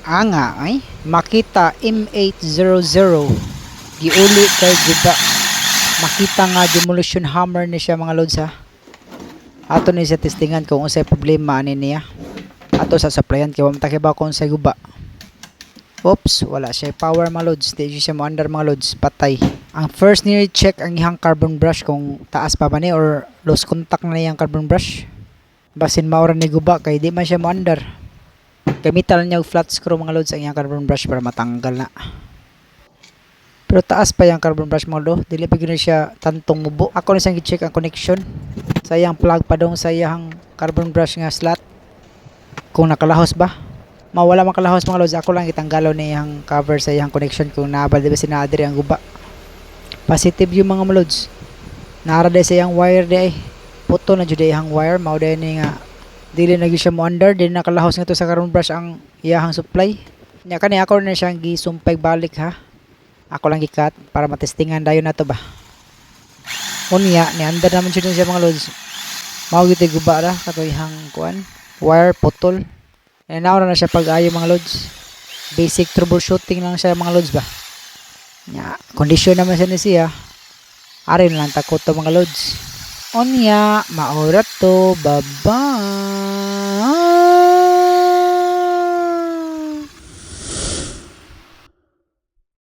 Anga ay makita M800 giuli kay guba. Makita nga demolition hammer ni siya mga lods ha. Ato ni sa testingan kung unsay problema ani niya. Ato sa supplyan kay mamtaki ba kung unsay guba. Oops, wala siya power mga lods. Di siya mo under mga lods, patay. Ang first ni check ang ihang carbon brush kung taas pa ba ni or loose contact na niyang carbon brush. Basin maura ni guba kay di man siya mo under. Gamitan niya flat screw mga lods ang iyang carbon brush para matanggal na. Pero taas pa yung carbon brush mga lods, dili pa gina siya tantong mubo. Ako na siyang i-check ang connection. Sa iyang plug pa dong sa iyang carbon brush nga slot. Kung nakalahos ba? Mawala makalahos mga lods, ako lang itanggalo na yung cover sa iyang connection kung naabal diba sinadiri ang guba. Positive yung mga lods. Naara day sa iyang wire day. Puto na jud iyang wire, mao day ni nga dili na gyud siya mo under, dili nakalahos nga to sa carbon brush ang iyang supply. Nya kani ako na siyang gisumpay balik ha. Ako lang gikat para matestingan dayon nato ba. Unya ni under naman siya mga lods. Mao gyud guba ra katoyhang kuan, wire putol. Nauna na siya pag-ayo mga lods. Basic troubleshooting lang siya mga lods ba. Nya, kondisyon naman siya ni siya. Arin lang takot to mga lods. Onya, maurat to. Bye-bye.